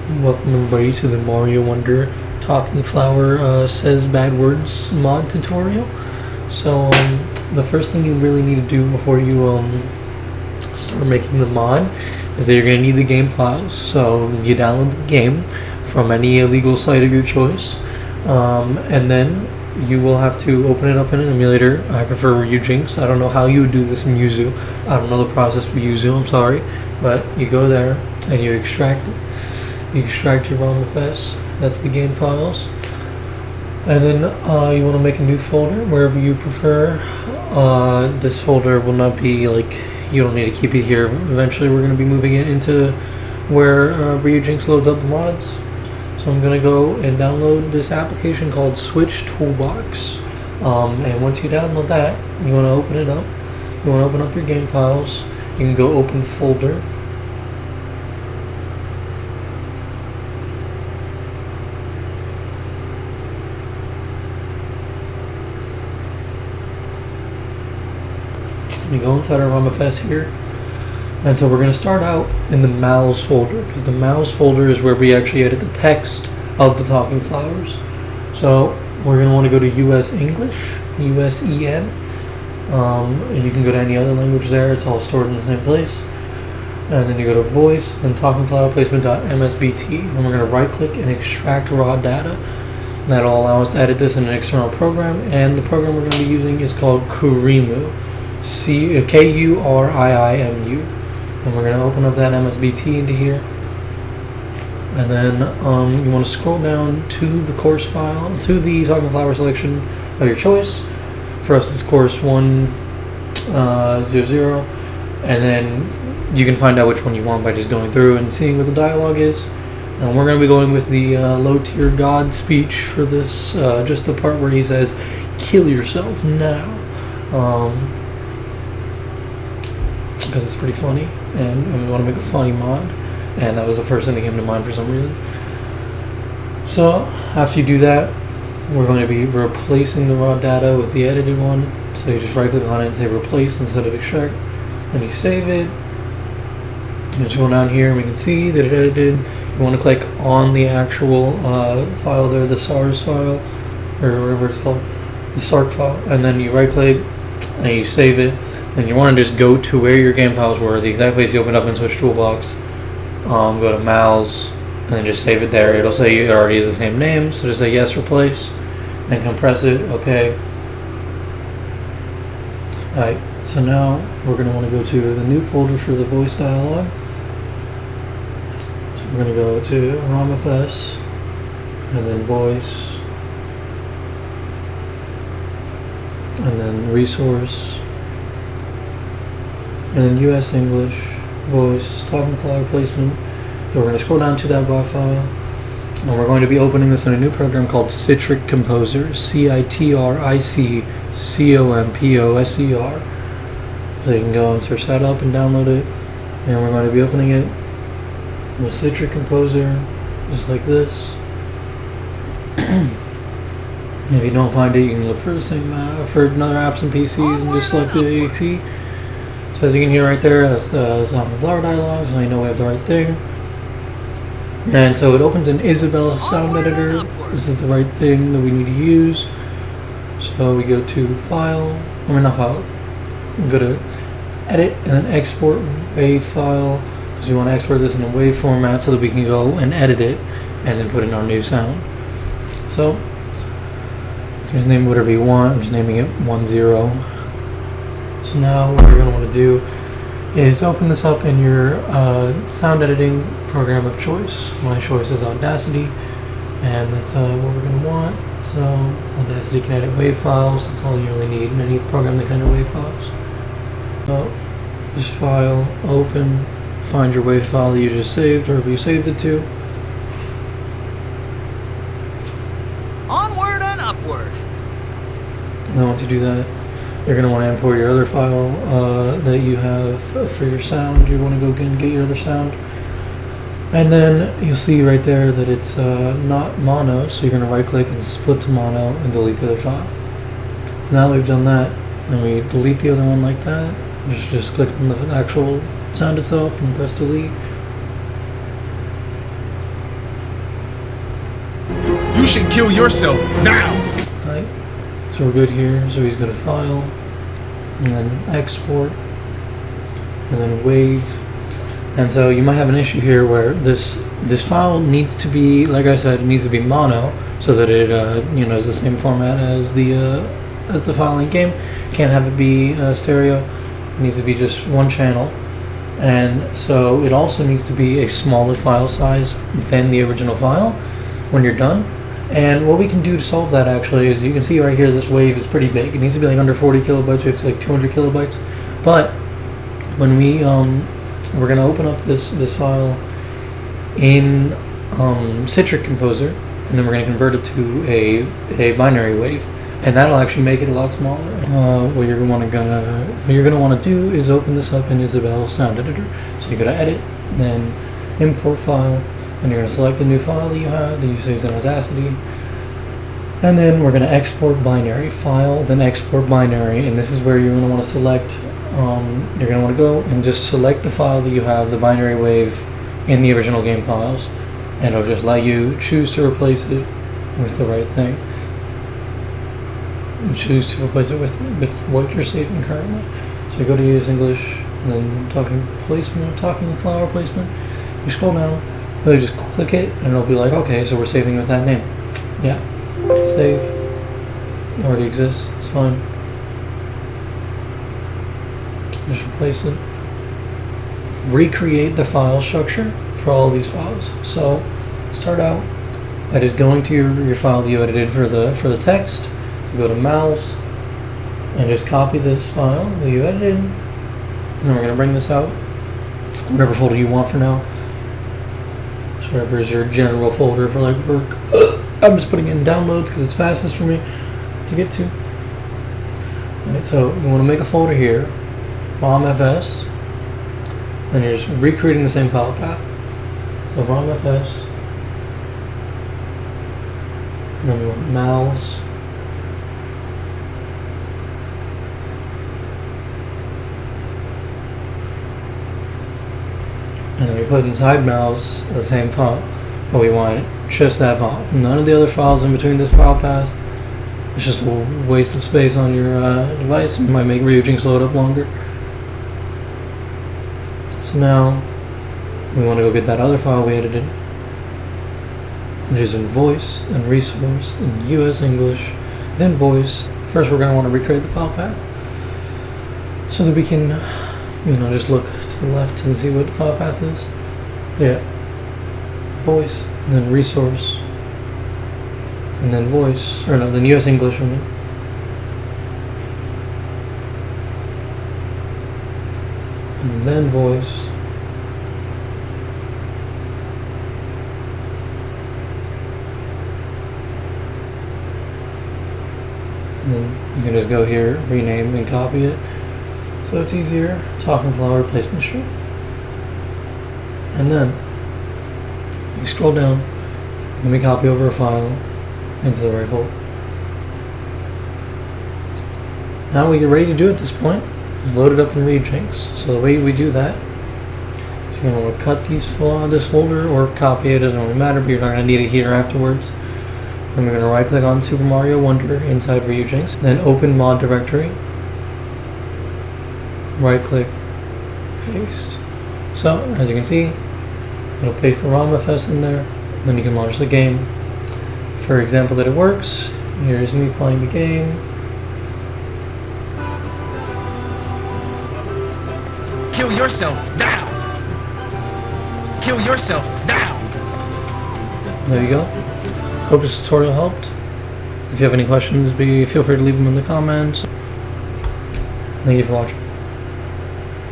Welcome everybody to the Mario Wonder Talking Flower Says Bad Words mod tutorial. So the first thing you really need to do before you start making the mod is that you're going to need the game files. So you download the game from any illegal site of your choice, and then you will have to open it up in an emulator. I prefer Ryujinx. I don't know how you would do this in Yuzu. I don't know the process for Yuzu, I'm sorry. But you go there and you extract it. You extract your ROMFS, that's the game files, and then you want to make a new folder wherever you prefer. This folder will not be like, you don't need to keep it here. Eventually we're going to be moving it into where Ryujinx loads up the mods. So I'm going to go and download this application called Switch Toolbox, and once you download that, you want to open it up. You want to open up your game files. You can go open folder. We go inside our ROMFS here, and so we're going to start out in the Mals folder, because the Mals folder is where we actually edit the text of the Talking Flowers. So we're going to want to go to US English, USEN. You can go to any other language there, it's all stored in the same place. And then you go to voice, then talkingflowerplacement.msbt, and we're going to right click and extract raw data. And that'll allow us to edit this in an external program, and the program we're going to be using is called Kurimu. Kuriimu, and we're going to open up that MSBT into here, and then you want to scroll down to the course file, to the Talking Flower selection of your choice. For us it's course 100, and then you can find out which one you want by just going through and seeing what the dialogue is. And we're going to be going with the low tier God speech for this, just the part where he says kill yourself now. Because it's pretty funny, and we want to make a funny mod, and that was the first thing that came to mind for some reason. So after you do that, we're going to be replacing the raw data with the edited one. So you just right click on it and say replace instead of extract, then you save it. You just go down here and we can see that it edited. You want to click on the actual file there, the SARS file, or whatever it's called, the SARC file, and then you right click and you save it. And you want to just go to where your game files were, the exact place you opened up in Switch Toolbox. Go to Mals, and then just save it there. It'll say it already is the same name, so just say yes, replace, then compress it, okay. Alright, so now we're going to want to go to the new folder for the voice dialogue. So we're going to go to ROMFS, and then voice, and then resource, and then US English, voice, Talking Flower placement. So we're going to scroll down to that WAV file, and we're going to be opening this in a new program called Citric Composer, CITRICCOMPOSER. So you can go and search that up and download it, and we're going to be opening it with Citric Composer, just like this. If you don't find it, you can look for the same for another apps and PCs and just select the exe. So as you can hear right there, that's the Talking Flower dialogue, so you know we have the right thing. And so it opens in Isabella Sound Editor. This is the right thing that we need to use. So we go to File, not File, we go to Edit, and then Export WAV file, because we want to export this in a WAV format so that we can go and edit it, and then put in our new sound. So, you can name it whatever you want. I'm just naming it 10. So now what you're going to want to do is open this up in your sound editing program of choice. My choice is Audacity, and that's what we're going to want. So Audacity can edit WAV files. That's all you really need in any program that can edit WAV files. So just File, Open, find your WAV file that you just saved, or if you saved it to. Onward and upward. And then once you do that, you're going to want to import your other file that you have for your sound. You want to go and get your other sound. And then you'll see right there that it's not mono, so you're going to right click and split to mono and delete the other file. So now that we've done that, and we delete the other one like that, just click on the actual sound itself and press delete. should kill yourself now. Alright, so we're good here. So he's going to file, and then export, and then wave. And so you might have an issue here where this file needs to be, like I said, it needs to be mono, so that it is the same format as the file in game. Can't have it be stereo. It needs to be just one channel. And so it also needs to be a smaller file size than the original file when you're done. And what we can do to solve that actually is, you can see right here, this wave is pretty big. It needs to be like under 40 kilobytes. We have to like 200 kilobytes. But when we're going to open up this file in Citric Composer, and then we're going to convert it to a binary wave, and that'll actually make it a lot smaller. What you're going to want to do is open this up in Isabelle Sound Editor. So you're going to edit, then import file, and you're going to select the new file that you have that you saved in Audacity, and then we're going to export binary file, then export binary, and this is where you're going to want to select. You're going to want to go and just select the file that you have, the binary wave, in the original game files, and it'll just let you choose to replace it with the right thing. And choose to replace it with what you're saving currently. So you go to use English, and then talking flower placement. You scroll down, really just click it, and it'll be like, okay, so we're saving with that name. Yeah, save. It already exists. It's fine. Just replace it. Recreate the file structure for all these files. So start out by just going to your file that you edited for the text. So go to mouse and just copy this file that you edited. And then we're going to bring this out, whatever folder you want for now. So whatever is your general folder for like work. I'm just putting it in downloads because it's fastest for me to get to. Alright, so you want to make a folder here, ROMFS. Then you're just recreating the same file path. So ROMFS. And then we want mals. And then we put inside mals the same file, but we want just that file. None of the other files in between this file path. It's just a waste of space on your device. It might make Ryujinx load up longer. So now we want to go get that other file we edited, which is in voice, and resource, and US English, then voice. First we're going to want to recreate the file path so that we can just look to the left and see what the file path is. So yeah, voice, and then resource, and then voice, or no, then US English, I mean. And then voice. And then you can just go here, rename and copy it. So it's easier. Talking flower placement string. And then you scroll down, and we copy over a file into the right folder. Now what you're ready to do at this point is load it up in Ryujinx. So the way we do that, you're going to want to cut this folder or copy it, doesn't really matter, but you're not going to need it here afterwards. Then we're going to right click on Super Mario Wonder inside Ryujinx, then open mod directory, right click, paste. So as you can see, it'll paste the ROMFS in there, then you can launch the game. For example that it works, here's me playing the game. Kill yourself now! Kill yourself now! There you go. Hope this tutorial helped. If you have any questions, feel free to leave them in the comments. Thank you for watching.